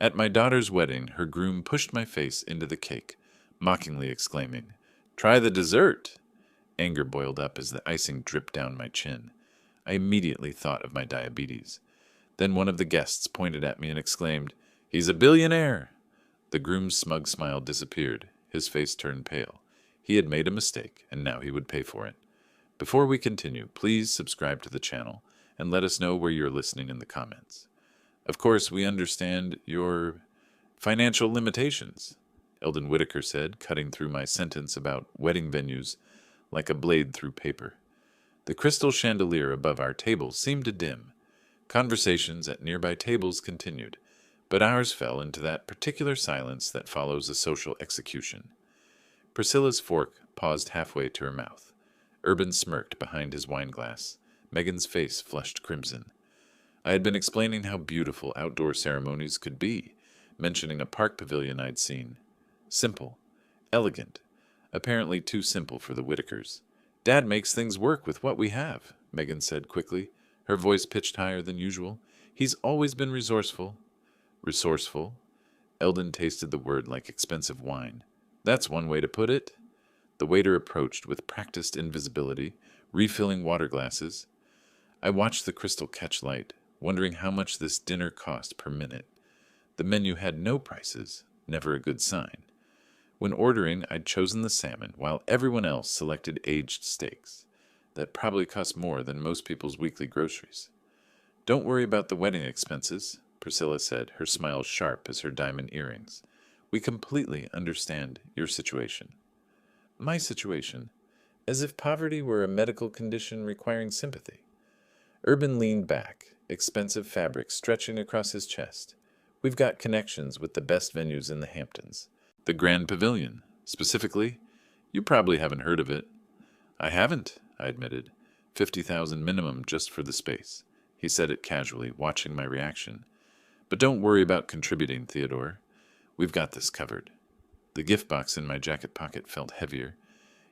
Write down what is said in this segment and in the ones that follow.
At my daughter's wedding, her groom pushed my face into the cake, mockingly exclaiming, "Try the dessert!" Anger boiled up as the icing dripped down my chin. I immediately thought of my diabetes. Then one of the guests pointed at me and exclaimed, "He's a billionaire!" The groom's smug smile disappeared. His face turned pale. He had made a mistake, and now he would pay for it. Before we continue, please subscribe to the channel and let us know where you're listening in the comments. Of course, we understand your financial limitations, Eldon Whitaker said, cutting through my sentence about wedding venues like a blade through paper. The crystal chandelier above our table seemed to dim. Conversations at nearby tables continued, but ours fell into that particular silence that follows a social execution. Priscilla's fork paused halfway to her mouth. Urban smirked behind his wineglass. Megan's face flushed crimson. I had been explaining how beautiful outdoor ceremonies could be, mentioning a park pavilion I'd seen. Simple. Elegant. Apparently too simple for the Whitakers. "Dad makes things work with what we have," Megan said quickly, her voice pitched higher than usual. "He's always been resourceful." Resourceful? Eldon tasted the word like expensive wine. "That's one way to put it." The waiter approached with practiced invisibility, refilling water glasses. I watched the crystal catch light, wondering how much this dinner cost per minute. The menu had no prices, never a good sign. When ordering, I'd chosen the salmon, while everyone else selected aged steaks. That probably cost more than most people's weekly groceries. "Don't worry about the wedding expenses," Priscilla said, her smile sharp as her diamond earrings. "We completely understand your situation." My situation? As if poverty were a medical condition requiring sympathy. Urban leaned back, expensive fabric stretching across his chest. "We've got connections with the best venues in the Hamptons. The Grand Pavilion, specifically. You probably haven't heard of it." "I haven't," I admitted. 50,000 minimum just for the space. He said it casually, watching my reaction. "But don't worry about contributing, Theodore. We've got this covered." The gift box in my jacket pocket felt heavier.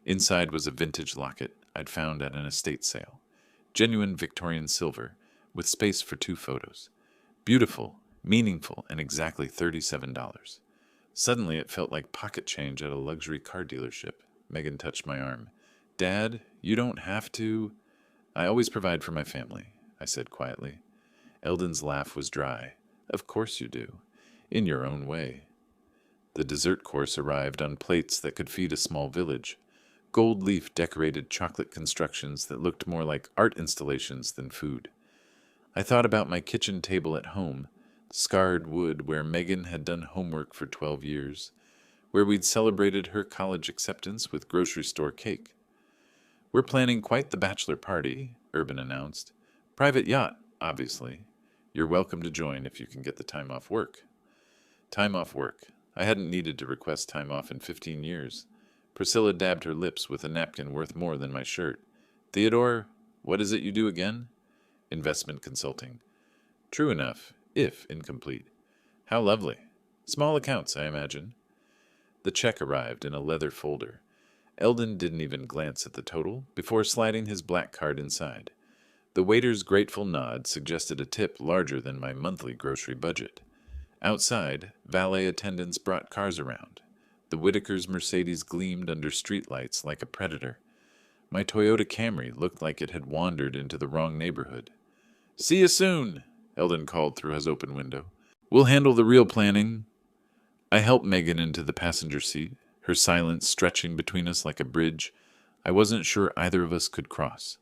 Inside was a vintage locket I'd found at an estate sale. Genuine Victorian silver, with space for 2 photos. Beautiful, meaningful, and exactly $37. Suddenly it felt like pocket change at a luxury car dealership. Megan touched my arm. "Dad, you don't have to." "I always provide for my family," I said quietly. Eldon's laugh was dry. "Of course you do. In your own way." The dessert course arrived on plates that could feed a small village. Gold leaf decorated chocolate constructions that looked more like art installations than food. I thought about my kitchen table at home, scarred wood where Megan had done homework for 12 years, where we'd celebrated her college acceptance with grocery store cake. "We're planning quite the bachelor party," Urban announced. "Private yacht, obviously. You're welcome to join if you can get the time off work." Time off work. I hadn't needed to request time off in 15 years. Priscilla dabbed her lips with a napkin worth more than my shirt. "Theodore, what is it you do again?" "Investment consulting." "True enough, if incomplete." "How lovely. Small accounts, I imagine." The check arrived in a leather folder. Eldon didn't even glance at the total before sliding his black card inside. The waiter's grateful nod suggested a tip larger than my monthly grocery budget. Outside, valet attendants brought cars around. The Whitakers' Mercedes gleamed under streetlights like a predator. My Toyota Camry looked like it had wandered into the wrong neighborhood. "See you soon," Eldon called through his open window. "We'll handle the real planning." I helped Megan into the passenger seat, her silence stretching between us like a bridge I wasn't sure either of us could cross.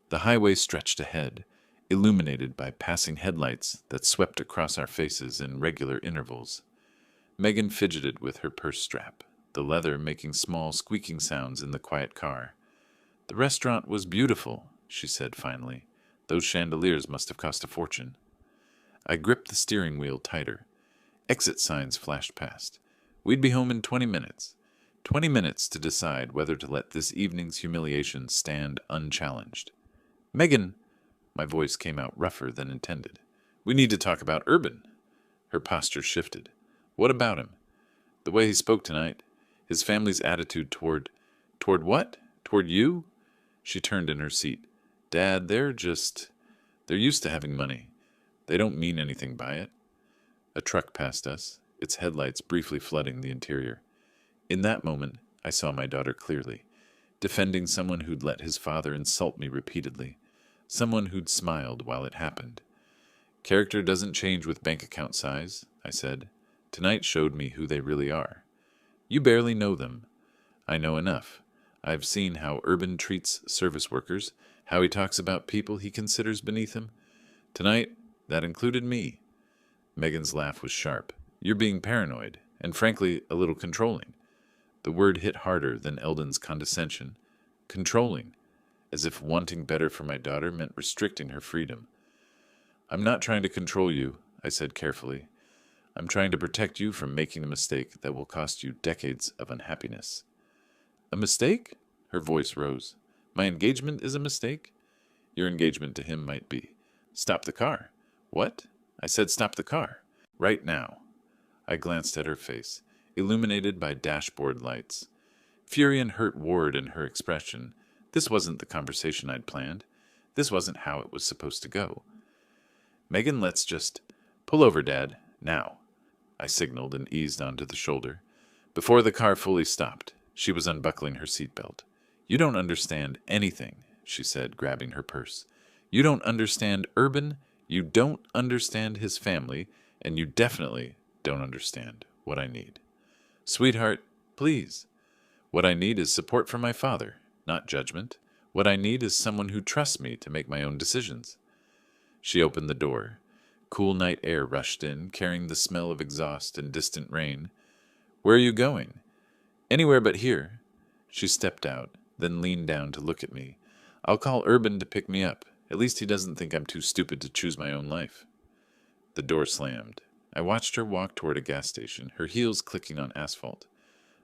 The highway stretched ahead, illuminated by passing headlights that swept across our faces in regular intervals. Megan fidgeted with her purse strap, the leather making small squeaking sounds in the quiet car. "The restaurant was beautiful," she said finally. "Those chandeliers must have cost a fortune." I gripped the steering wheel tighter. Exit signs flashed past. We'd be home in 20 minutes. 20 minutes to decide whether to let this evening's humiliation stand unchallenged. "Megan," my voice came out rougher than intended. "We need to talk about Urban." Her posture shifted. "What about him?" "The way he spoke tonight. His family's attitude toward..." "Toward what? Toward you?" She turned in her seat. "Dad, they're used to having money. They don't mean anything by it." A truck passed us, its headlights briefly flooding the interior. In that moment, I saw my daughter clearly, defending someone who'd let his father insult me repeatedly, someone who'd smiled while it happened. Character doesn't change with bank account size, I said. Tonight showed me who they really are. You barely know them. I know enough. I've seen how Urban treats service workers, how he talks about people he considers beneath him. Tonight, that included me. Megan's laugh was sharp. You're being paranoid, and frankly, a little controlling. The word hit harder than Eldon's condescension. Controlling, as if wanting better for my daughter meant restricting her freedom. I'm not trying to control you, I said carefully. I'm trying to protect you from making a mistake that will cost you decades of unhappiness. A mistake? Her voice rose. My engagement is a mistake? Your engagement to him might be. Stop the car. What? I said stop the car. Right now. I glanced at her face, illuminated by dashboard lights. Fury and hurt warred in her expression. This wasn't the conversation I'd planned. This wasn't how it was supposed to go. Megan, let's just... Pull over, Dad. Now. I signaled and eased onto the shoulder. Before the car fully stopped, she was unbuckling her seatbelt. You don't understand anything, she said, grabbing her purse. You don't understand Urban, you don't understand his family, and you definitely don't understand what I need. Sweetheart, please. What I need is support from my father, not judgment. What I need is someone who trusts me to make my own decisions. She opened the door. Cool night air rushed in, carrying the smell of exhaust and distant rain. Where are you going? Anywhere but here. She stepped out, then leaned down to look at me. I'll call Urban to pick me up. At least he doesn't think I'm too stupid to choose my own life. The door slammed. I watched her walk toward a gas station, her heels clicking on asphalt.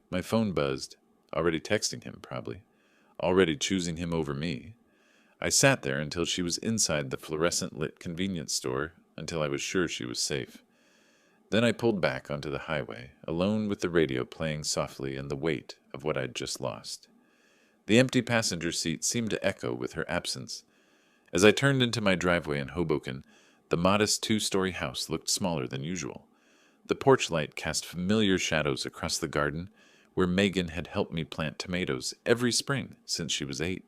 My phone buzzed. Already texting him, probably. Already choosing him over me. I sat there until she was inside the fluorescent-lit convenience store, until I was sure she was safe. Then I pulled back onto the highway, alone with the radio playing softly and the weight of what I'd just lost. The empty passenger seat seemed to echo with her absence. As I turned into my driveway in Hoboken, the modest two-story house looked smaller than usual. The porch light cast familiar shadows across the garden, where Megan had helped me plant tomatoes every spring since she was 8.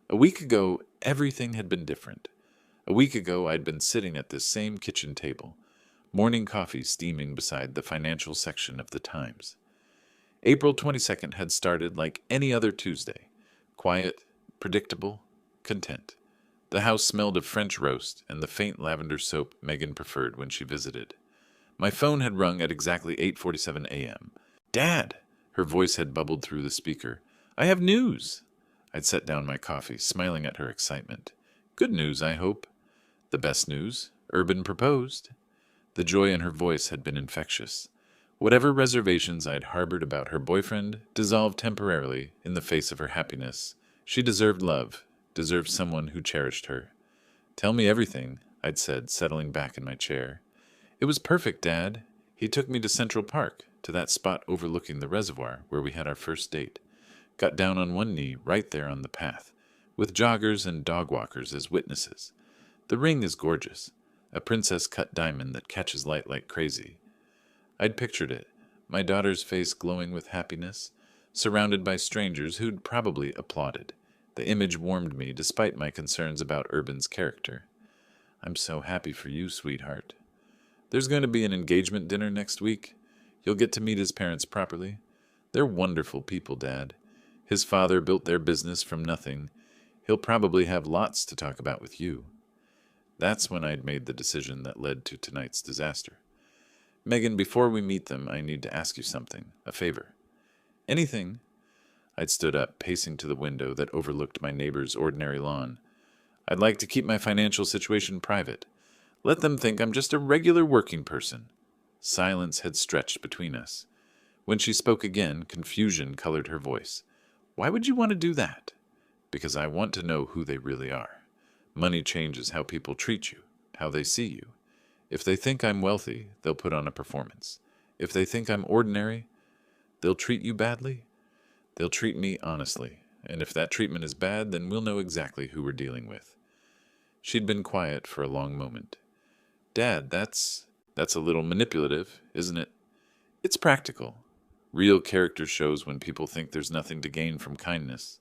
A week ago, everything had been different. A week ago, I'd been sitting at this same kitchen table, morning coffee steaming beside the financial section of the Times. April 22nd had started like any other Tuesday, quiet, predictable, content. The house smelled of French roast and the faint lavender soap Megan preferred when she visited. My phone had rung at exactly 8:47 a.m. Dad! Her voice had bubbled through the speaker. I have news! I'd set down my coffee, smiling at her excitement. Good news, I hope. The best news. Urban proposed. The joy in her voice had been infectious. Whatever reservations I'd harbored about her boyfriend dissolved temporarily in the face of her happiness. She deserved love, deserved someone who cherished her. Tell me everything, I'd said, settling back in my chair. It was perfect, Dad. He took me to Central Park, to that spot overlooking the reservoir where we had our first date. Got down on one knee right there on the path, with joggers and dog walkers as witnesses. The ring is gorgeous, a princess-cut diamond that catches light like crazy. I'd pictured it, my daughter's face glowing with happiness, surrounded by strangers who'd probably applauded. The image warmed me despite my concerns about Urban's character. I'm so happy for you, sweetheart. There's going to be an engagement dinner next week. You'll get to meet his parents properly. They're wonderful people, Dad. His father built their business from nothing. He'll probably have lots to talk about with you. That's when I'd made the decision that led to tonight's disaster. Megan, before we meet them, I need to ask you something, a favor. Anything. I'd stood up, pacing to the window that overlooked my neighbor's ordinary lawn. I'd like to keep my financial situation private. Let them think I'm just a regular working person. Silence had stretched between us. When she spoke again, confusion colored her voice. Why would you want to do that? Because I want to know who they really are. Money changes how people treat you, how they see you. If they think I'm wealthy, they'll put on a performance. If they think I'm ordinary, they'll treat you badly. They'll treat me honestly, and if that treatment is bad, then we'll know exactly who we're dealing with. She'd been quiet for a long moment. Dad, that's... That's a little manipulative, isn't it? It's practical. Real character shows when people think there's nothing to gain from kindness.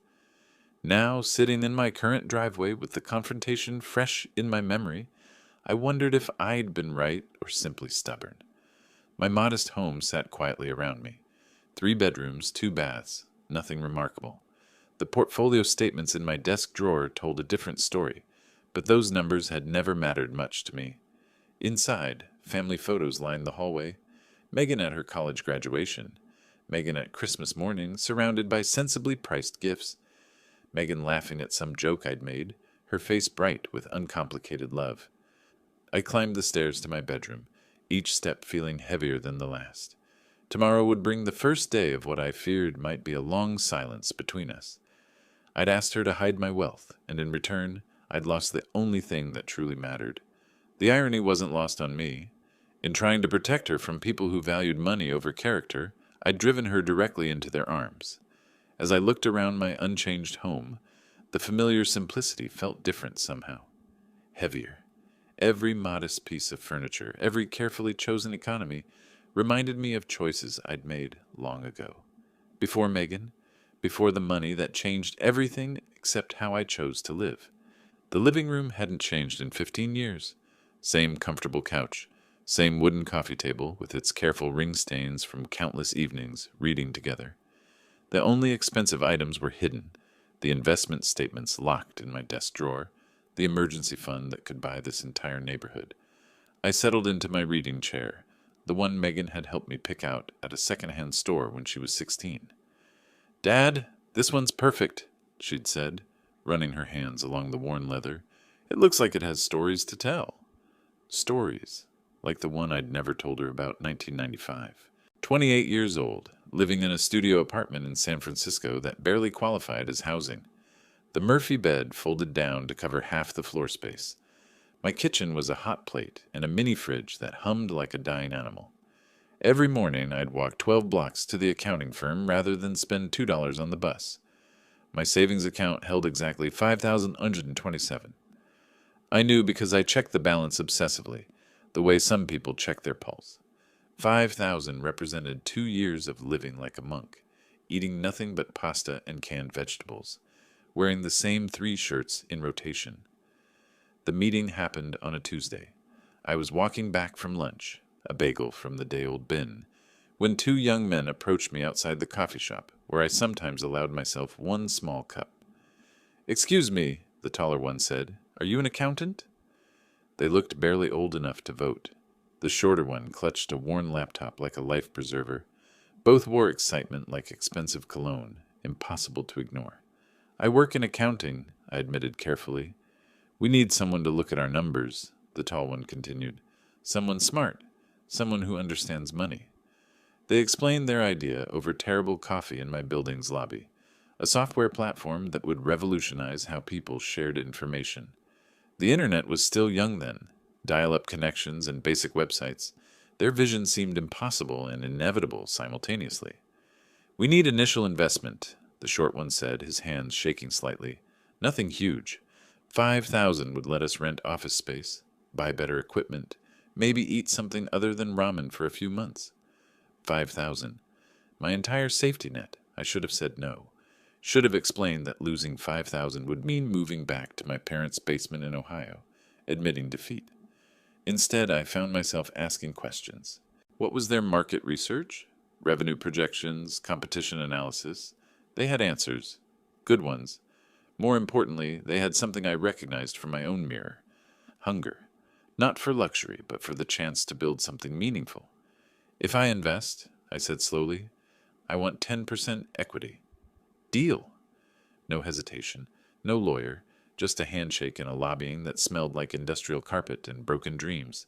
Now, sitting in my current driveway with the confrontation fresh in my memory, I wondered if I'd been right or simply stubborn. My modest home sat quietly around me. 3 bedrooms, 2 baths, nothing remarkable. The portfolio statements in my desk drawer told a different story, but those numbers had never mattered much to me. Inside, family photos lined the hallway. Megan at her college graduation. Megan at Christmas morning, surrounded by sensibly priced gifts. Megan laughing at some joke I'd made, her face bright with uncomplicated love. I climbed the stairs to my bedroom, each step feeling heavier than the last. Tomorrow would bring the first day of what I feared might be a long silence between us. I'd asked her to hide my wealth, and in return, I'd lost the only thing that truly mattered. The irony wasn't lost on me. In trying to protect her from people who valued money over character, I'd driven her directly into their arms. As I looked around my unchanged home, the familiar simplicity felt different somehow. Heavier. Every modest piece of furniture, every carefully chosen economy, reminded me of choices I'd made long ago. Before Megan, before the money that changed everything except how I chose to live. The living room hadn't changed in 15 years. Same comfortable couch, same wooden coffee table with its careful ring stains from countless evenings reading together. The only expensive items were hidden, the investment statements locked in my desk drawer, the emergency fund that could buy this entire neighborhood. I settled into my reading chair, the one Megan had helped me pick out at a second-hand store when she was 16. "Dad, this one's perfect," she'd said, running her hands along the worn leather. "It looks like it has stories to tell." Stories, like the one I'd never told her about 1995. 28 years old, living in a studio apartment in San Francisco that barely qualified as housing. The Murphy bed folded down to cover half the floor space. My kitchen was a hot plate and a mini fridge that hummed like a dying animal. Every morning I'd walk 12 blocks to the accounting firm rather than spend $2 on the bus. My savings account held exactly 5,127. I knew because I checked the balance obsessively, the way some people check their pulse. 5,000 represented 2 years of living like a monk, eating nothing but pasta and canned vegetables, wearing the same 3 shirts in rotation. The meeting happened on a Tuesday. I was walking back from lunch, a bagel from the day-old bin, when 2 young men approached me outside the coffee shop, where I sometimes allowed myself one small cup. "Excuse me," the taller one said, "are you an accountant?" They looked barely old enough to vote. The shorter one clutched a worn laptop like a life preserver. Both wore excitement like expensive cologne, impossible to ignore. "I work in accounting," I admitted carefully. "We need someone to look at our numbers," the tall one continued. "Someone smart, someone who understands money." They explained their idea over terrible coffee in my building's lobby, a software platform that would revolutionize how people shared information. The internet was still young then, dial-up connections and basic websites. Their vision seemed impossible and inevitable simultaneously. "We need initial investment," the short one said, his hands shaking slightly. "Nothing huge. 5,000 would let us rent office space, buy better equipment, maybe eat something other than ramen for a few months. 5,000. My entire safety net. I should have said no. Should have explained that losing 5,000 would mean moving back to my parents' basement in Ohio, admitting defeat. Instead, I found myself asking questions. What was their market research? Revenue projections, competition analysis? They had answers. Good ones. More importantly, they had something I recognized from my own mirror. Hunger. Not for luxury, but for the chance to build something meaningful. "If I invest," I said slowly, "I want 10% equity." "Deal." No hesitation, no lawyer, just a handshake in a lobbying that smelled like industrial carpet and broken dreams.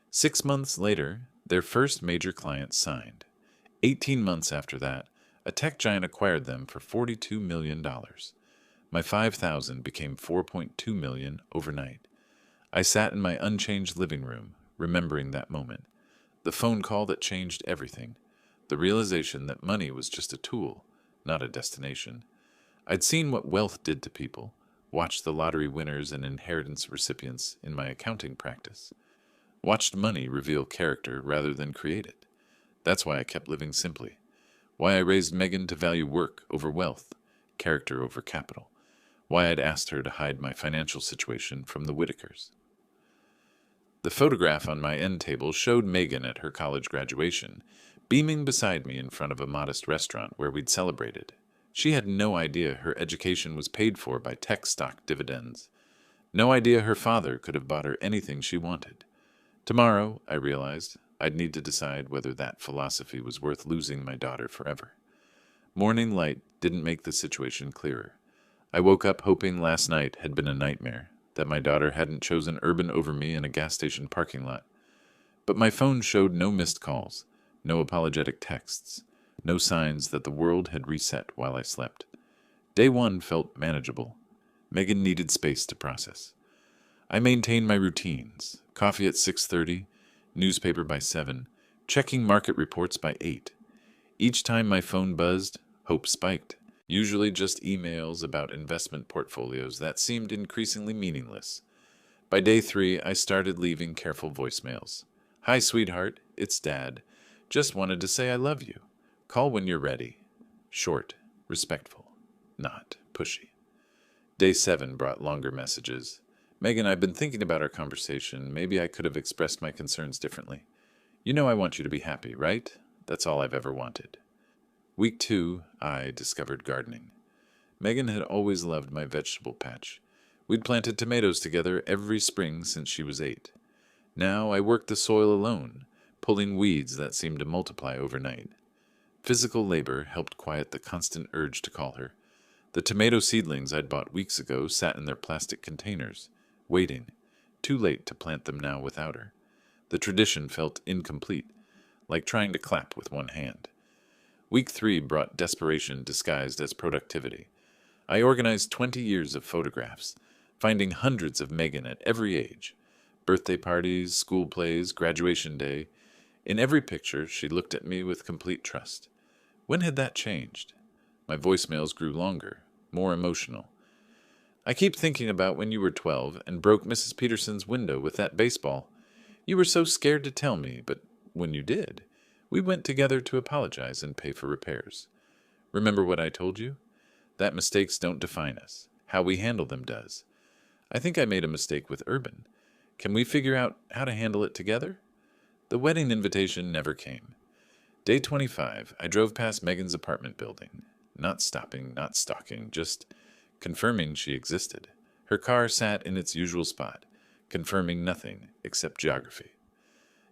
6 months later, their first major client signed. 18 months after that, a tech giant acquired them for $42 million. My 5,000 became 4.2 million overnight. I sat in my unchanged living room, remembering that moment. The phone call that changed everything. The realization that money was just a tool, not a destination. I'd seen what wealth did to people, watched the lottery winners and inheritance recipients in my accounting practice. Watched money reveal character rather than create it. That's why I kept living simply. Why I raised Megan to value work over wealth, character over capital. Why I'd asked her to hide my financial situation from the Whitakers. The photograph on my end table showed Megan at her college graduation, beaming beside me in front of a modest restaurant where we'd celebrated. She had no idea her education was paid for by tech stock dividends. No idea her father could have bought her anything she wanted. Tomorrow, I realized, I'd need to decide whether that philosophy was worth losing my daughter forever. Morning light didn't make the situation clearer. I woke up hoping last night had been a nightmare, that my daughter hadn't chosen urban over me in a gas station parking lot. But my phone showed no missed calls, no apologetic texts, no signs that the world had reset while I slept. Day one felt manageable. Megan needed space to process. I maintained my routines, coffee at 6:30, newspaper by 7, checking market reports by 8. Each time my phone buzzed, hope spiked, usually just emails about investment portfolios that seemed increasingly meaningless. By day 3, I started leaving careful voicemails. Hi, sweetheart, it's Dad. Just wanted to say I love you. Call when you're ready. Short, respectful, not pushy. Day 7 brought longer messages. Megan, I've been thinking about our conversation. Maybe I could have expressed my concerns differently. You know I want you to be happy, right? That's all I've ever wanted. Week 2, I discovered gardening. Megan had always loved my vegetable patch. We'd planted tomatoes together every spring since she was 8. Now I worked the soil alone, pulling weeds that seemed to multiply overnight. Physical labor helped quiet the constant urge to call her. The tomato seedlings I'd bought weeks ago sat in their plastic containers, waiting, too late to plant them now without her. The tradition felt incomplete, like trying to clap with one hand. Week 3 brought desperation disguised as productivity. I organized 20 years of photographs, finding hundreds of Megan at every age. Birthday parties, school plays, graduation day. In every picture, she looked at me with complete trust. When had that changed? My voicemails grew longer, more emotional. I keep thinking about when you were 12 and broke Mrs. Peterson's window with that baseball. You were so scared to tell me, but when you did, we went together to apologize and pay for repairs. Remember what I told you? That mistakes don't define us. How we handle them does. I think I made a mistake with Urban. Can we figure out how to handle it together? The wedding invitation never came. Day 25, I drove past Megan's apartment building. Not stopping, not stalking, just confirming she existed. Her car sat in its usual spot, confirming nothing except geography.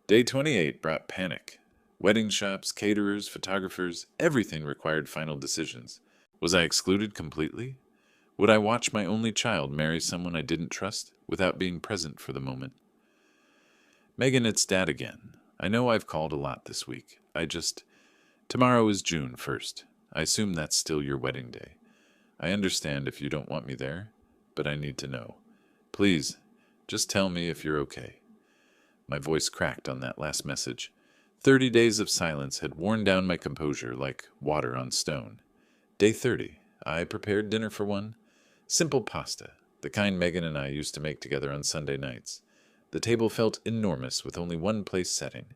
Day 28 brought panic. Wedding shops, caterers, photographers, everything required final decisions. Was I excluded completely? Would I watch my only child marry someone I didn't trust without being present for the moment? Megan, it's Dad again. I know I've called a lot this week. Tomorrow is June 1st. I assume that's still your wedding day. I understand if you don't want me there, but I need to know. Please, just tell me if you're okay. My voice cracked on that last message. 30 days of silence had worn down my composure like water on stone. Day 30. I prepared dinner for one. Simple pasta, the kind Megan and I used to make together on Sunday nights. The table felt enormous with only one place setting.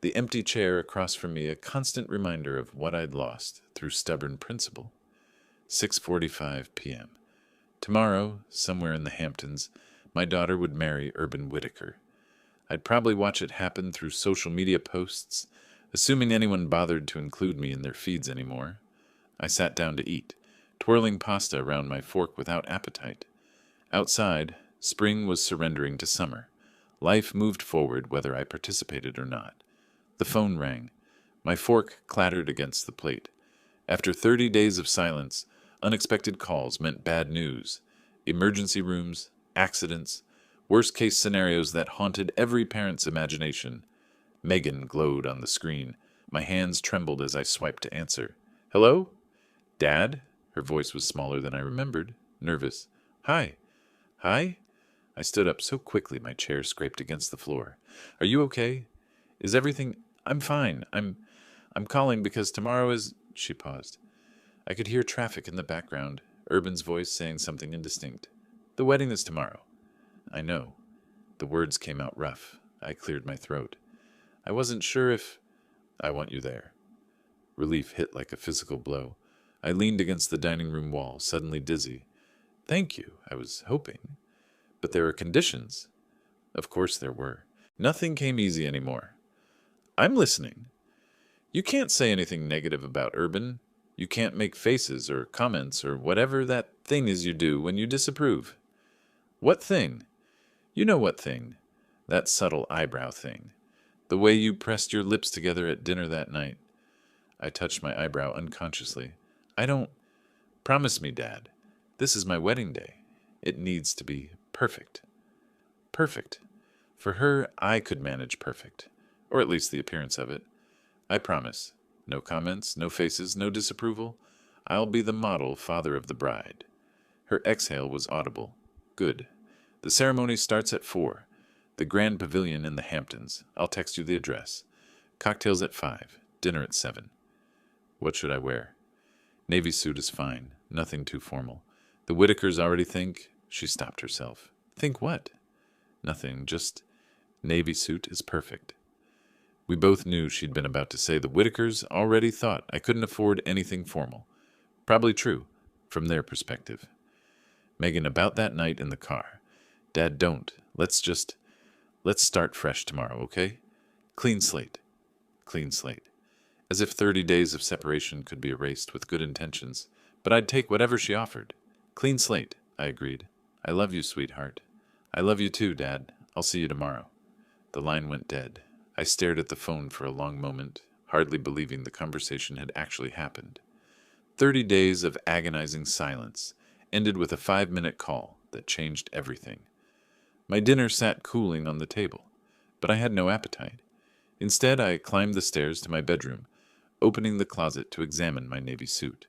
The empty chair across from me a constant reminder of what I'd lost through stubborn principle. 6:45 p.m. Tomorrow, somewhere in the Hamptons, my daughter would marry Urban Whitaker. I'd probably watch it happen through social media posts, assuming anyone bothered to include me in their feeds anymore. I sat down to eat, twirling pasta around my fork without appetite. Outside, spring was surrendering to summer. Life moved forward whether I participated or not. The phone rang. My fork clattered against the plate. After 30 days of silence, unexpected calls meant bad news. Emergency rooms, accidents, worst-case scenarios that haunted every parent's imagination. Megan glowed on the screen. My hands trembled as I swiped to answer. Hello? Dad? Her voice was smaller than I remembered, nervous. Hi. Hi? I stood up so quickly my chair scraped against the floor. Are you okay? Is everything... I'm fine. I'm calling because tomorrow is... She paused. I could hear traffic in the background, Urban's voice saying something indistinct. The wedding is tomorrow. I know. The words came out rough. I cleared my throat. I wasn't sure if... I want you there. Relief hit like a physical blow. I leaned against the dining room wall, suddenly dizzy. Thank you, I was hoping. But there were conditions. Of course there were. Nothing came easy anymore. I'm listening. You can't say anything negative about Urban. You can't make faces or comments or whatever that thing is you do when you disapprove. What thing? You know what thing. That subtle eyebrow thing. The way you pressed your lips together at dinner that night. I touched my eyebrow unconsciously. I don't... Promise me, Dad. This is my wedding day. It needs to be perfect. Perfect. For her, I could manage perfect. Or at least the appearance of it. I promise. No comments, no faces, no disapproval. I'll be the model father of the bride. Her exhale was audible. Good. The ceremony starts at 4. The Grand Pavilion in the Hamptons. I'll text you the address. Cocktails at 5. Dinner at 7. What should I wear? Navy suit is fine. Nothing too formal. The Whitakers already think... She stopped herself. Think what? Nothing. Just... Navy suit is perfect. We both knew she'd been about to say the Whitakers already thought I couldn't afford anything formal. Probably true, from their perspective. Megan, about that night in the car. Dad, don't. Let's start fresh tomorrow, okay? Clean slate. Clean slate. As if 30 days of separation could be erased with good intentions, but I'd take whatever she offered. Clean slate, I agreed. I love you, sweetheart. I love you too, Dad. I'll see you tomorrow. The line went dead. I stared at the phone for a long moment, hardly believing the conversation had actually happened. 30 days of agonizing silence ended with a 5-minute call that changed everything. My dinner sat cooling on the table, but I had no appetite. Instead, I climbed the stairs to my bedroom, opening the closet to examine my navy suit.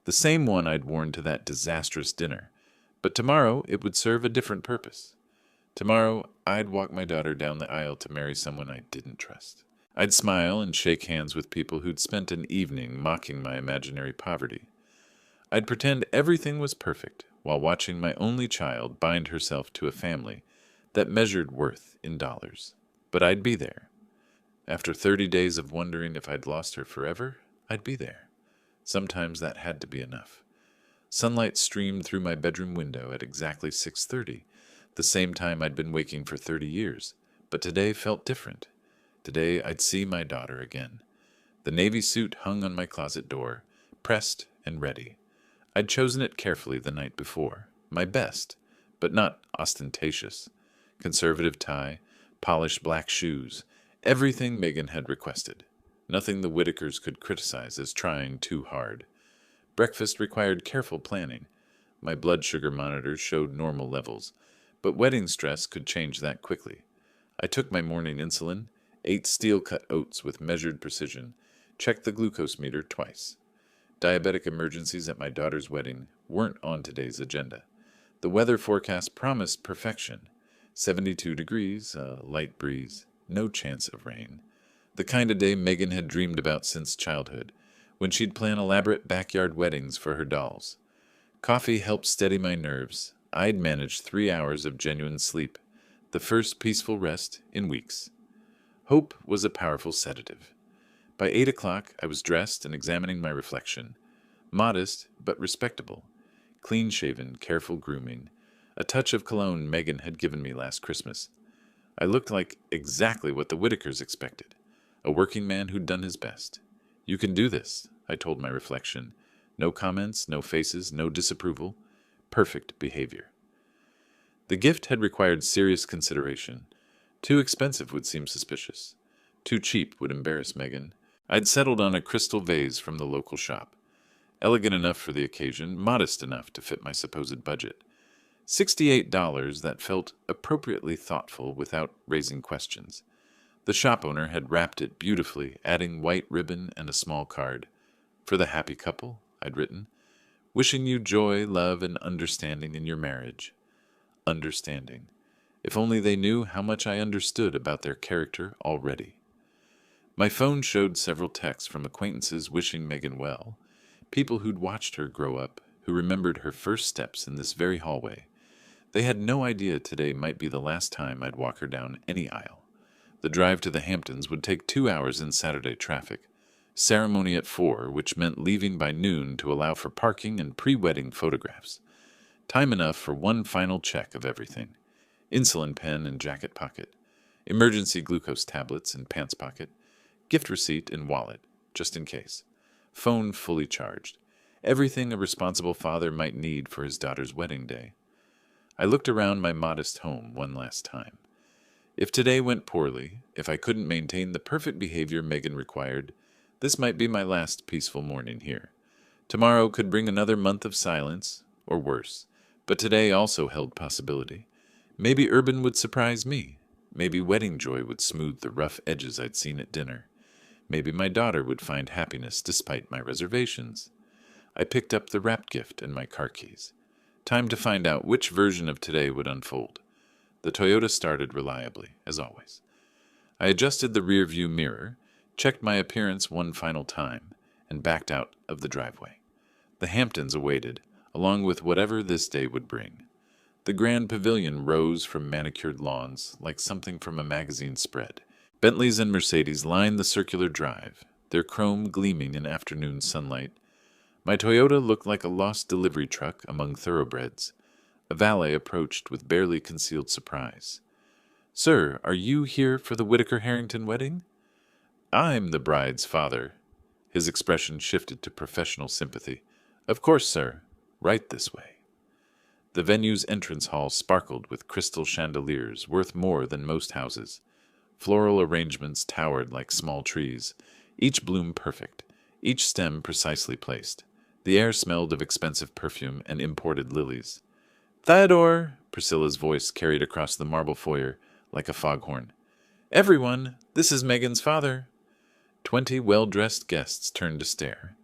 The same one I'd worn to that disastrous dinner, but tomorrow it would serve a different purpose. Tomorrow, I'd walk my daughter down the aisle to marry someone I didn't trust. I'd smile and shake hands with people who'd spent an evening mocking my imaginary poverty. I'd pretend everything was perfect while watching my only child bind herself to a family that measured worth in dollars. But I'd be there. After 30 days of wondering if I'd lost her forever, I'd be there. Sometimes that had to be enough. Sunlight streamed through my bedroom window at exactly 6:30, the same time I'd been waking for 30 years, but today felt different. Today I'd see my daughter again. The navy suit hung on my closet door, pressed and ready. I'd chosen it carefully the night before, my best, but not ostentatious. Conservative tie, polished black shoes, everything Megan had requested. Nothing the Whitakers could criticize as trying too hard. Breakfast required careful planning. My blood sugar monitor showed normal levels, but wedding stress could change that quickly. I took my morning insulin, ate steel-cut oats with measured precision, checked the glucose meter twice. Diabetic emergencies at my daughter's wedding weren't on today's agenda. The weather forecast promised perfection. 72 degrees, a light breeze, no chance of rain. The kind of day Megan had dreamed about since childhood, when she'd plan elaborate backyard weddings for her dolls. Coffee helped steady my nerves. I'd managed 3 hours of genuine sleep, the first peaceful rest in weeks. Hope was a powerful sedative. By 8 o'clock, I was dressed and examining my reflection. Modest, but respectable. Clean-shaven, careful grooming. A touch of cologne Megan had given me last Christmas. I looked like exactly what the Whitakers expected. A working man who'd done his best. You can do this, I told my reflection. No comments, no faces, no disapproval. Perfect behavior. The gift had required serious consideration. Too expensive would seem suspicious. Too cheap would embarrass Megan. I'd settled on a crystal vase from the local shop. Elegant enough for the occasion, modest enough to fit my supposed budget. $68 that felt appropriately thoughtful without raising questions. The shop owner had wrapped it beautifully, adding white ribbon and a small card. For the happy couple, I'd written. Wishing you joy, love, and understanding in your marriage. Understanding. If only they knew how much I understood about their character already. My phone showed several texts from acquaintances wishing Megan well, people who'd watched her grow up, who remembered her first steps in this very hallway. They had no idea today might be the last time I'd walk her down any aisle. The drive to the Hamptons would take 2 hours in Saturday traffic. Ceremony at 4, which meant leaving by noon to allow for parking and pre-wedding photographs. Time enough for one final check of everything. Insulin pen in jacket pocket. Emergency glucose tablets in pants pocket. Gift receipt in wallet, just in case. Phone fully charged. Everything a responsible father might need for his daughter's wedding day. I looked around my modest home one last time. If today went poorly, if I couldn't maintain the perfect behavior Megan required, this might be my last peaceful morning here. Tomorrow could bring another month of silence, or worse, but today also held possibility. Maybe Urban would surprise me. Maybe wedding joy would smooth the rough edges I'd seen at dinner. Maybe my daughter would find happiness despite my reservations. I picked up the wrapped gift and my car keys. Time to find out which version of today would unfold. The Toyota started reliably, as always. I adjusted the rear-view mirror, checked my appearance one final time, and backed out of the driveway. The Hamptons awaited, along with whatever this day would bring. The grand pavilion rose from manicured lawns like something from a magazine spread. Bentleys and Mercedes lined the circular drive, their chrome gleaming in afternoon sunlight. My Toyota looked like a lost delivery truck among thoroughbreds. A valet approached with barely concealed surprise. "Sir, are you here for the Whittaker-Harrington wedding?" "I'm the bride's father." His expression shifted to professional sympathy. "Of course, sir. Right this way." The venue's entrance hall sparkled with crystal chandeliers worth more than most houses. Floral arrangements towered like small trees, each bloom perfect, each stem precisely placed. The air smelled of expensive perfume and imported lilies. "Theodore!" Priscilla's voice carried across the marble foyer like a foghorn. "Everyone, this is Megan's father." 20 well-dressed guests turned to stare.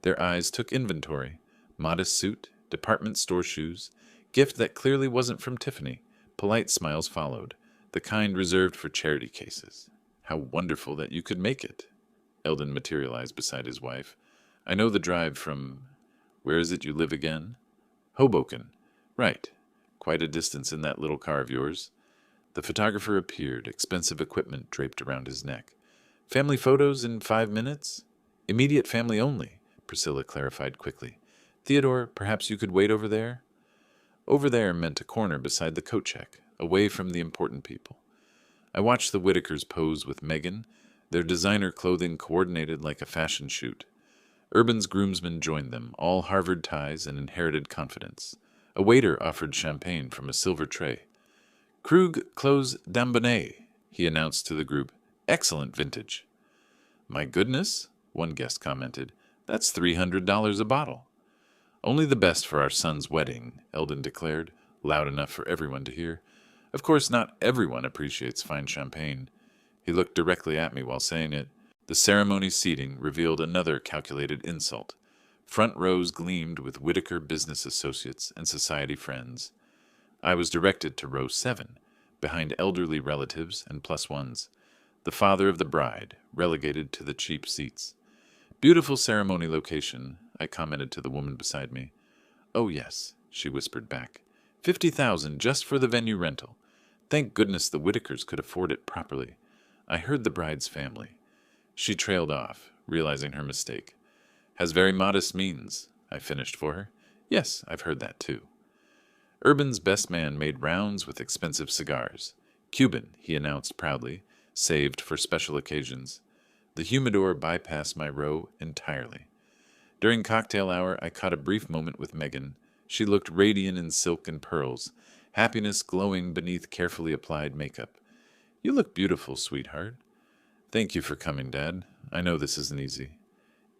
Their eyes took inventory. Modest suit, department store shoes, gift that clearly wasn't from Tiffany. Polite smiles followed, the kind reserved for charity cases. "How wonderful that you could make it." Eldon materialized beside his wife. "I know the drive from... Where is it you live again?" "Hoboken." "Right. Quite a distance in that little car of yours." The photographer appeared, expensive equipment draped around his neck. "Family photos in 5 minutes?" "Immediate family only," Priscilla clarified quickly. "Theodore, perhaps you could wait over there?" Over there meant a corner beside the coat check, away from the important people. I watched the Whittakers pose with Megan, their designer clothing coordinated like a fashion shoot. Urban's groomsmen joined them, all Harvard ties and inherited confidence. A waiter offered champagne from a silver tray. "Krug Clos d'Ambonnet," he announced to the group. "Excellent vintage." "My goodness," one guest commented. "That's $300 a bottle." "Only the best for our son's wedding," Eldon declared, loud enough for everyone to hear. "Of course, not everyone appreciates fine champagne." He looked directly at me while saying it. The ceremony seating revealed another calculated insult. Front rows gleamed with Whittaker business associates and society friends. I was directed to row 7, behind elderly relatives and plus ones. The father of the bride, relegated to the cheap seats. "Beautiful ceremony location," I commented to the woman beside me. "Oh yes," she whispered back. 50,000 just for the venue rental. Thank goodness the Whittakers could afford it properly. I heard the bride's family." She trailed off, realizing her mistake. "Has very modest means," I finished for her. "Yes, I've heard that too." Urban's best man made rounds with expensive cigars. Cuban, he announced proudly, saved for special occasions. The humidor bypassed my row entirely. During cocktail hour, I caught a brief moment with Megan. She looked radiant in silk and pearls, happiness glowing beneath carefully applied makeup. "You look beautiful, sweetheart." "Thank you for coming, Dad. I know this isn't easy."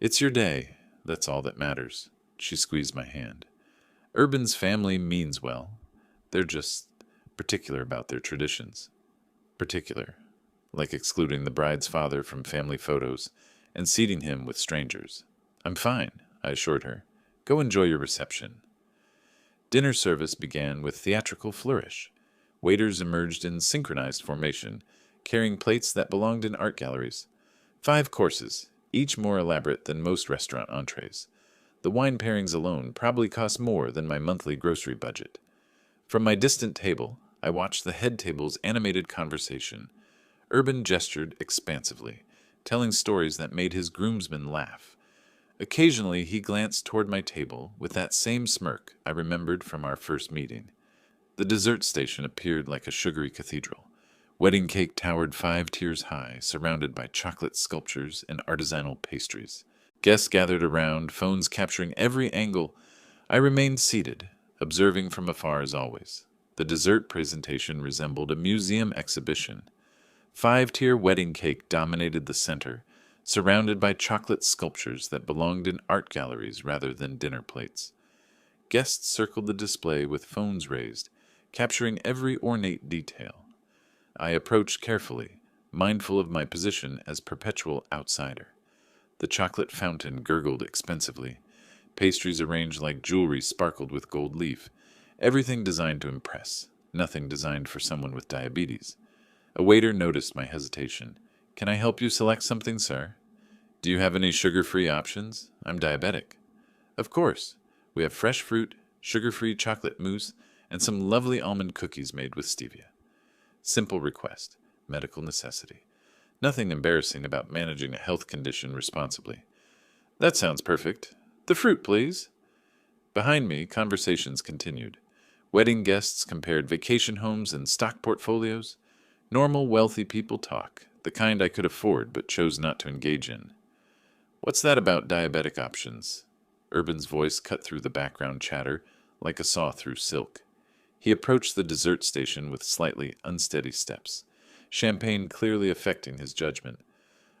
"It's your day. That's all that matters." She squeezed my hand. Urban's family means well. They're just particular about their traditions. Particular. Like excluding the bride's father from family photos and seating him with strangers. "I'm fine," I assured her. "Go enjoy your reception." Dinner service began with theatrical flourish. Waiters emerged in synchronized formation, carrying plates that belonged in art galleries. 5 courses, each more elaborate than most restaurant entrees. The wine pairings alone probably cost more than my monthly grocery budget. From my distant table, I watched the head table's animated conversation. Urban gestured expansively, telling stories that made his groomsmen laugh. Occasionally, he glanced toward my table with that same smirk I remembered from our first meeting. The dessert station appeared like a sugary cathedral. Wedding cake towered 5 tiers high, surrounded by chocolate sculptures and artisanal pastries. Guests gathered around, phones capturing every angle. I remained seated, observing from afar as always. The dessert presentation resembled a museum exhibition. 5 tier wedding cake dominated the center, surrounded by chocolate sculptures that belonged in art galleries rather than dinner plates. Guests circled the display with phones raised, capturing every ornate detail. I approached carefully, mindful of my position as perpetual outsider. The chocolate fountain gurgled expensively. Pastries arranged like jewelry sparkled with gold leaf. Everything designed to impress, nothing designed for someone with diabetes. A waiter noticed my hesitation. "Can I help you select something, sir?" "Do you have any sugar-free options? I'm diabetic." "Of course. We have fresh fruit, sugar-free chocolate mousse, and some lovely almond cookies made with stevia." Simple request, medical necessity. Nothing embarrassing about managing a health condition responsibly. "That sounds perfect. The fruit, please." Behind me, conversations continued. Wedding guests compared vacation homes and stock portfolios. Normal, wealthy people talk, the kind I could afford but chose not to engage in. "What's that about diabetic options?" Urban's voice cut through the background chatter like a saw through silk. He approached the dessert station with slightly unsteady steps, champagne clearly affecting his judgment.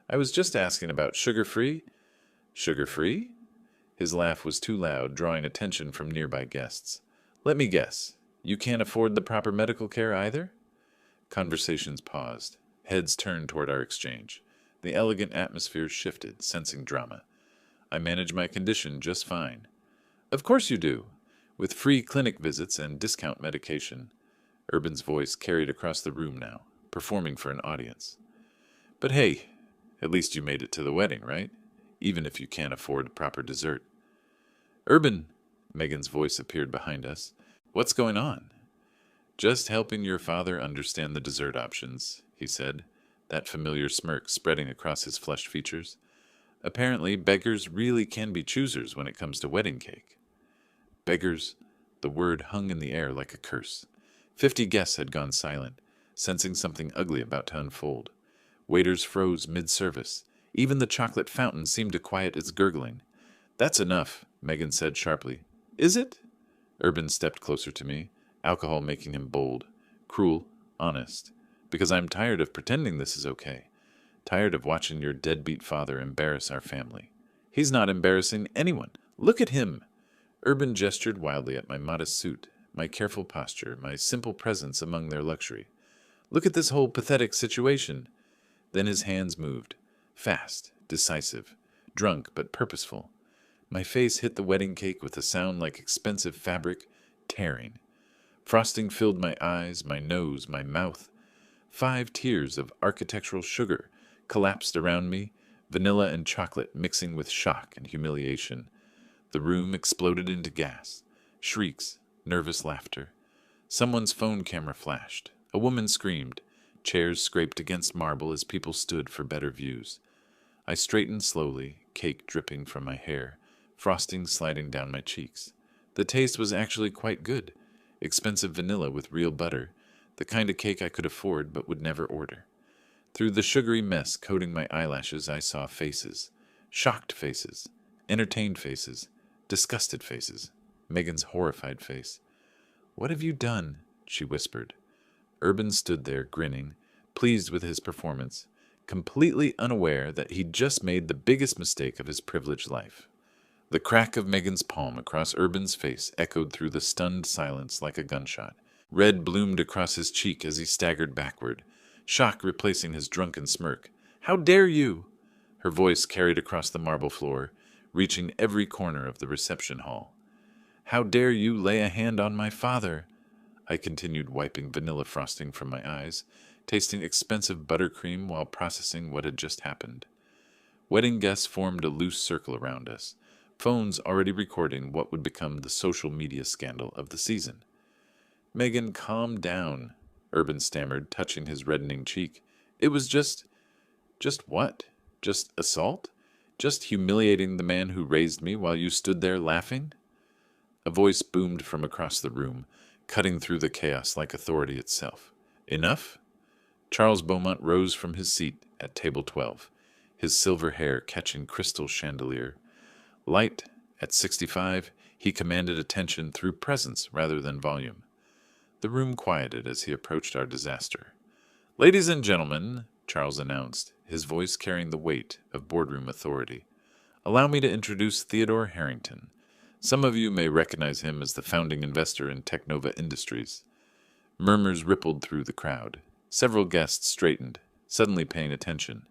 "I was just asking about sugar-free." "Sugar-free?" His laugh was too loud, drawing attention from nearby guests. "Let me guess. You can't afford the proper medical care either?" Conversations paused. Heads turned toward our exchange. The elegant atmosphere shifted, sensing drama. "I manage my condition just fine." "Of course you do. With free clinic visits and discount medication." Urban's voice carried across the room now, performing for an audience. "But hey, at least you made it to the wedding, right? Even if you can't afford proper dessert." "Urban," Megan's voice appeared behind us. "What's going on?" "Just helping your father understand the dessert options," he said, that familiar smirk spreading across his flushed features. "Apparently, beggars really can be choosers when it comes to wedding cake." Beggars. The word hung in the air like a curse. 50 guests had gone silent, sensing something ugly about to unfold. Waiters froze mid-service. Even the chocolate fountain seemed to quiet its gurgling. "That's enough," Megan said sharply. "Is it?" Urban stepped closer to me, alcohol making him bold, cruel, honest. "Because I'm tired of pretending this is okay. Tired of watching your deadbeat father embarrass our family." "He's not embarrassing anyone. Look at him." Urban gestured wildly at my modest suit, my careful posture, my simple presence among their luxury. "Look at this whole pathetic situation." Then his hands moved, fast, decisive, drunk but purposeful. My face hit the wedding cake with a sound like expensive fabric, tearing. Frosting filled my eyes, my nose, my mouth. 5 tiers of architectural sugar collapsed around me, vanilla and chocolate mixing with shock and humiliation. The room exploded into gas, shrieks, nervous laughter. Someone's phone camera flashed. A woman screamed. Chairs scraped against marble as people stood for better views. I straightened slowly, cake dripping from my hair, frosting sliding down my cheeks. The taste was actually quite good. Expensive vanilla with real butter, the kind of cake I could afford but would never order. Through the sugary mess coating my eyelashes, I saw faces. Shocked faces. Entertained faces. Disgusted faces. Megan's horrified face. "What have you done?" she whispered. Urban stood there, grinning, pleased with his performance, completely unaware that he'd just made the biggest mistake of his privileged life. The crack of Megan's palm across Urban's face echoed through the stunned silence like a gunshot. Red bloomed across his cheek as he staggered backward, shock replacing his drunken smirk. "How dare you!" Her voice carried across the marble floor, reaching every corner of the reception hall. "How dare you lay a hand on my father?" I continued, wiping vanilla frosting from my eyes, tasting expensive buttercream while processing what had just happened. Wedding guests formed a loose circle around us, phones already recording what would become the social media scandal of the season. "Megan, calm down," Urban stammered, touching his reddening cheek. It was just what? Just assault? Just humiliating the man who raised me while you stood there laughing? A voice boomed from across the room, cutting through the chaos like authority itself. Enough? Charles Beaumont rose from his seat at table 12, his silver hair catching crystal chandelier. Light at 65, he commanded attention through presence rather than volume. The room quieted as he approached our disaster. Ladies and gentlemen, Charles announced, his voice carrying the weight of boardroom authority, allow me to introduce Theodore Harrington. Some of you may recognize him as the founding investor in Technova Industries. Murmurs rippled through the crowd. Several guests straightened, suddenly paying attention.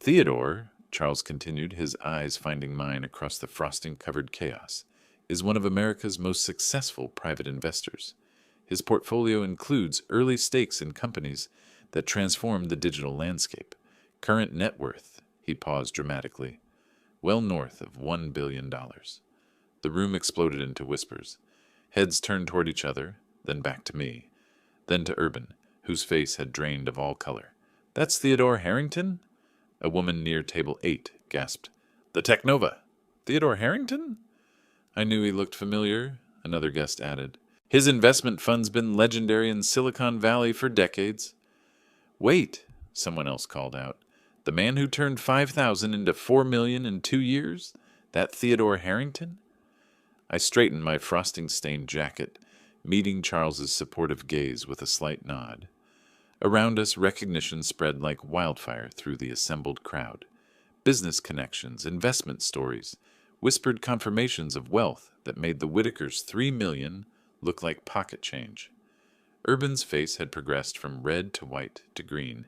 Theodore, Charles continued, his eyes finding mine across the frosting-covered chaos, is one of America's most successful private investors. His portfolio includes early stakes in companies that transformed the digital landscape. Current net worth, he paused dramatically, well north of $1 billion. The room exploded into whispers. Heads turned toward each other, then back to me, then to Urban, whose face had drained of all color. That's Theodore Harrington? A woman near table 8 gasped. The Technova. Theodore Harrington? I knew he looked familiar, another guest added. His investment fund's been legendary in Silicon Valley for decades. Wait, someone else called out. The man who turned 5,000 into 4 million in 2 years? That Theodore Harrington? I straightened my frosting-stained jacket, meeting Charles's supportive gaze with a slight nod. Around us, recognition spread like wildfire through the assembled crowd. Business connections, investment stories, whispered confirmations of wealth that made the Whitakers' 3 million look like pocket change. Urban's face had progressed from red to white to green.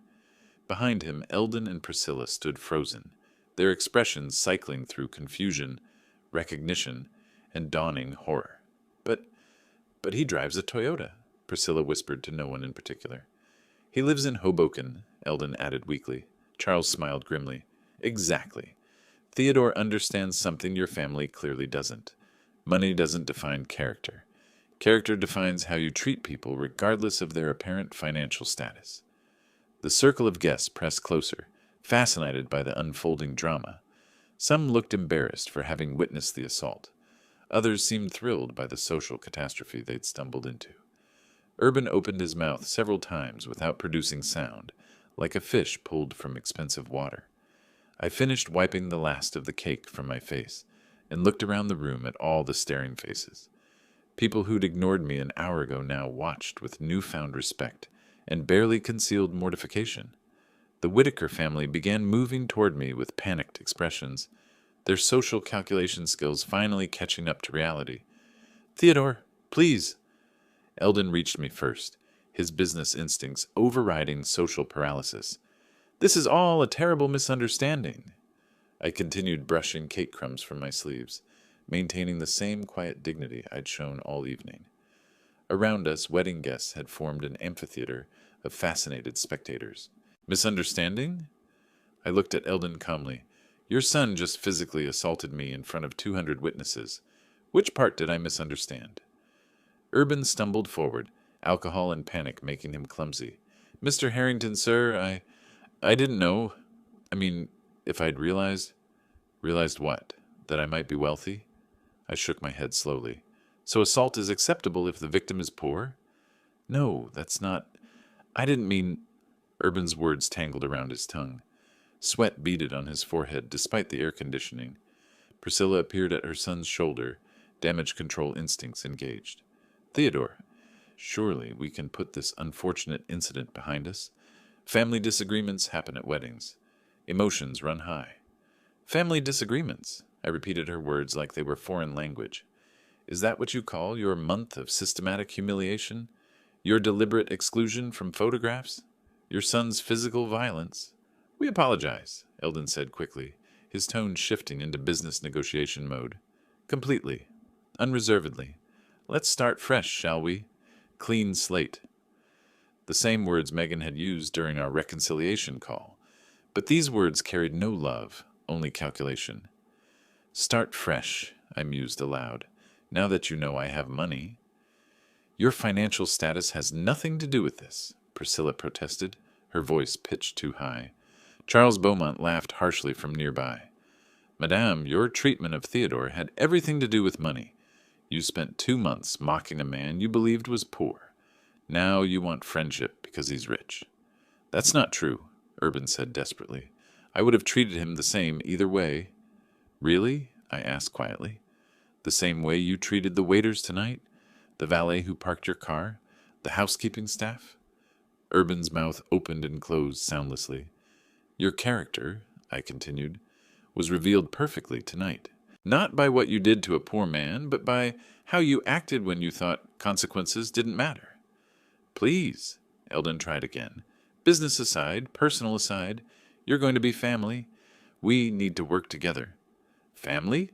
Behind him, Eldon and Priscilla stood frozen, their expressions cycling through confusion, recognition, and dawning horror. But he drives a Toyota, Priscilla whispered to no one in particular. He lives in Hoboken, Eldon added weakly. Charles smiled grimly. Exactly. Theodore understands something your family clearly doesn't. Money doesn't define character. Character defines how you treat people regardless of their apparent financial status. The circle of guests pressed closer, fascinated by the unfolding drama. Some looked embarrassed for having witnessed the assault. Others seemed thrilled by the social catastrophe they'd stumbled into. Urban opened his mouth several times without producing sound, like a fish pulled from expensive water. I finished wiping the last of the cake from my face and looked around the room at all the staring faces. People who'd ignored me an hour ago now watched with newfound respect and barely concealed mortification. The Whitaker family began moving toward me with panicked expressions, their social calculation skills finally catching up to reality. Theodore, please. Eldon reached me first, his business instincts overriding social paralysis. This is all a terrible misunderstanding. I continued brushing cake crumbs from my sleeves, maintaining the same quiet dignity I'd shown all evening. Around us, wedding guests had formed an amphitheater of fascinated spectators. Misunderstanding? I looked at Eldon calmly. Your son just physically assaulted me in front of 200 witnesses. Which part did I misunderstand? Urban stumbled forward, alcohol and panic making him clumsy. Mr. Harrington, sir, I didn't know. If I'd realized. Realized what? That I might be wealthy? I shook my head slowly. So assault is acceptable if the victim is poor? No, that's not. I didn't mean. Urban's words tangled around his tongue. Sweat beaded on his forehead despite the air conditioning. Priscilla appeared at her son's shoulder, damage control instincts engaged. Theodore, surely we can put this unfortunate incident behind us. Family disagreements happen at weddings. Emotions run high. Family disagreements, I repeated her words like they were foreign language. Is that what you call your month of systematic humiliation? Your deliberate exclusion from photographs? Your son's physical violence? We apologize, Eldon said quickly, his tone shifting into business negotiation mode. Completely. Unreservedly. Let's start fresh, shall we? Clean slate. The same words Megan had used during our reconciliation call. But these words carried no love, only calculation. Start fresh, I mused aloud. Now that you know I have money. Your financial status has nothing to do with this, Priscilla protested, her voice pitched too high. Charles Beaumont laughed harshly from nearby. Madame, your treatment of Theodore had everything to do with money. You spent 2 months mocking a man you believed was poor. Now you want friendship because he's rich. That's not true, Urban said desperately. I would have treated him the same either way. Really? I asked quietly. The same way you treated the waiters tonight? The valet who parked your car? The housekeeping staff? Urban's mouth opened and closed soundlessly. Your character, I continued, was revealed perfectly tonight. Not by what you did to a poor man, but by how you acted when you thought consequences didn't matter. Please, Eldon tried again. Business aside, personal aside, you're going to be family. We need to work together. Family?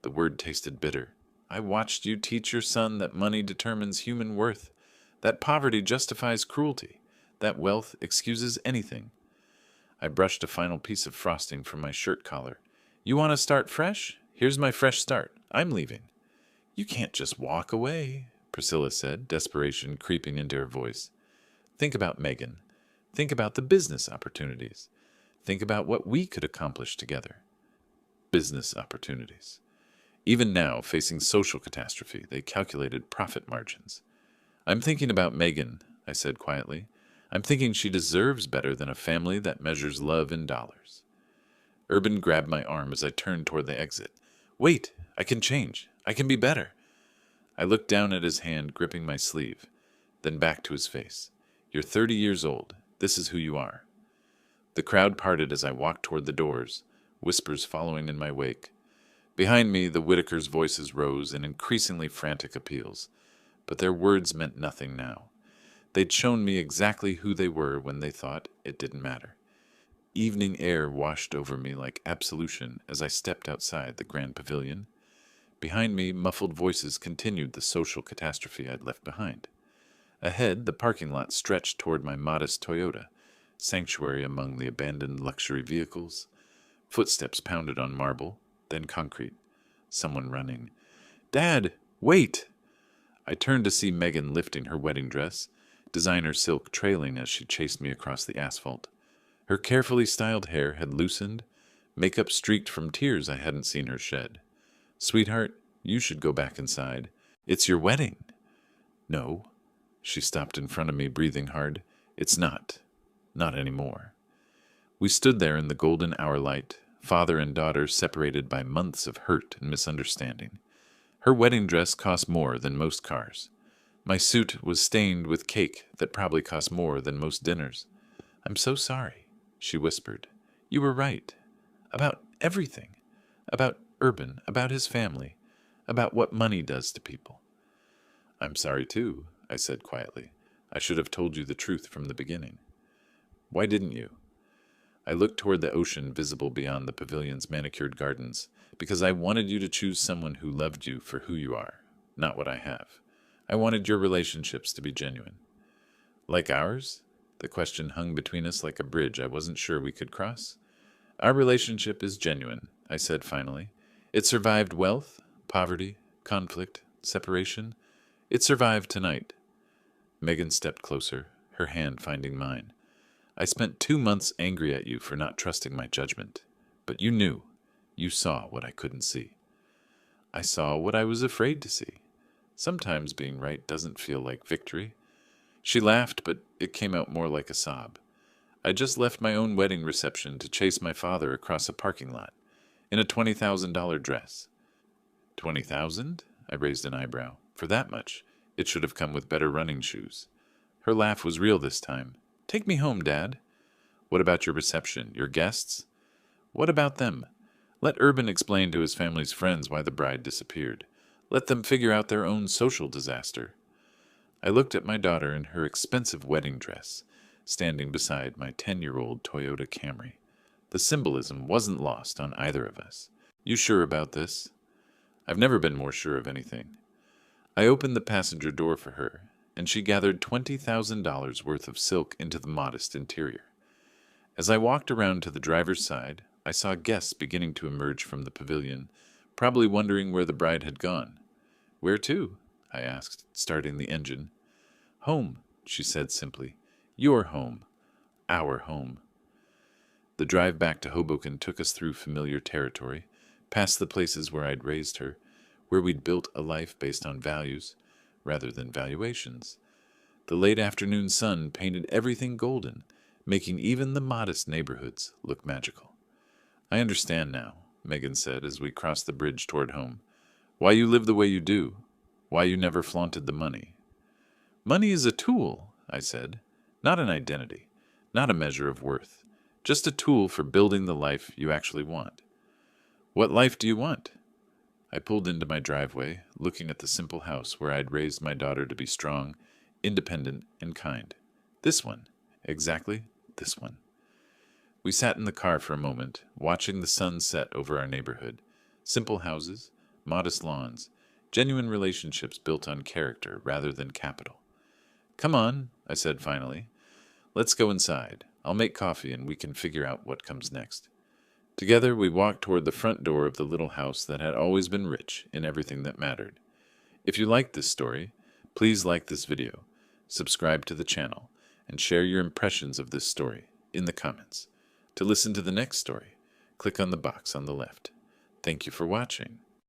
The word tasted bitter. I watched you teach your son that money determines human worth, that poverty justifies cruelty, that wealth excuses anything. I brushed a final piece of frosting from my shirt collar. You want to start fresh? Here's my fresh start. I'm leaving. You can't just walk away, Priscilla said, desperation creeping into her voice. Think about Megan. Think about the business opportunities. Think about what we could accomplish together. Business opportunities. Even now, facing social catastrophe, they calculated profit margins. I'm thinking about Megan, I said quietly. I'm thinking she deserves better than a family that measures love in dollars. Urban grabbed my arm as I turned toward the exit. Wait, I can change. I can be better. I looked down at his hand gripping my sleeve, then back to his face. You're 30 years old. This is who you are. The crowd parted as I walked toward the doors, whispers following in my wake. Behind me, the Whitakers' voices rose in increasingly frantic appeals, but their words meant nothing now. They'd shown me exactly who they were when they thought it didn't matter. Evening air washed over me like absolution as I stepped outside the grand pavilion. Behind me, muffled voices continued the social catastrophe I'd left behind. Ahead, the parking lot stretched toward my modest Toyota, sanctuary among the abandoned luxury vehicles. Footsteps pounded on marble, then concrete. Someone running. Dad, wait! I turned to see Megan lifting her wedding dress, designer silk trailing as she chased me across the asphalt. Her carefully styled hair had loosened, makeup streaked from tears I hadn't seen her shed. Sweetheart, you should go back inside. It's your wedding. No. She stopped in front of me, breathing hard. It's not. Not anymore. We stood there in the golden hour light, father and daughter separated by months of hurt and misunderstanding. Her wedding dress cost more than most cars. My suit was stained with cake that probably cost more than most dinners. I'm so sorry, she whispered. You were right. About everything. About Urban, about his family, about what money does to people. I'm sorry too, I said quietly. I should have told you the truth from the beginning. Why didn't you? I looked toward the ocean visible beyond the pavilion's manicured gardens, because I wanted you to choose someone who loved you for who you are, not what I have. I wanted your relationships to be genuine. Like ours? The question hung between us like a bridge I wasn't sure we could cross. Our relationship is genuine, I said finally. It survived wealth, poverty, conflict, separation. It survived tonight. Megan stepped closer, her hand finding mine. I spent 2 months angry at you for not trusting my judgment. But you knew. You saw what I couldn't see. I saw what I was afraid to see. Sometimes being right doesn't feel like victory. She laughed, but it came out more like a sob. I just left my own wedding reception to chase my father across a parking lot, in a $20,000 dress. 20,000? I raised an eyebrow. For that much, it should have come with better running shoes. Her laugh was real this time. Take me home, Dad. What about your reception, your guests? What about them? Let Urban explain to his family's friends why the bride disappeared. Let them figure out their own social disaster. I looked at my daughter in her expensive wedding dress, standing beside my 10-year-old Toyota Camry. The symbolism wasn't lost on either of us. You sure about this? I've never been more sure of anything. I opened the passenger door for her, and she gathered $20,000 worth of silk into the modest interior. As I walked around to the driver's side, I saw guests beginning to emerge from the pavilion, probably wondering where the bride had gone. Where to? I asked, starting the engine. Home, she said simply. Your home. our home. The drive back to Hoboken took us through familiar territory, past the places where I'd raised her, where we'd built a life based on values rather than valuations. The late afternoon sun painted everything golden, making even the modest neighborhoods look magical. I understand now, Megan said as we crossed the bridge toward home. Why you live the way you do. Why you never flaunted the money. Money is a tool, I said, not an identity, not a measure of worth, just a tool for building the life you actually want. What life do you want? I pulled into my driveway, looking at the simple house where I'd raised my daughter to be strong, independent, and kind. This one. Exactly this one. We sat in the car for a moment, watching the sun set over our neighborhood. Simple houses, modest lawns, genuine relationships built on character rather than capital. Come on, I said finally. Let's go inside. I'll make coffee and we can figure out what comes next. Together we walked toward the front door of the little house that had always been rich in everything that mattered. If you liked this story, please like this video, subscribe to the channel, and share your impressions of this story in the comments. To listen to the next story, click on the box on the left. Thank you for watching.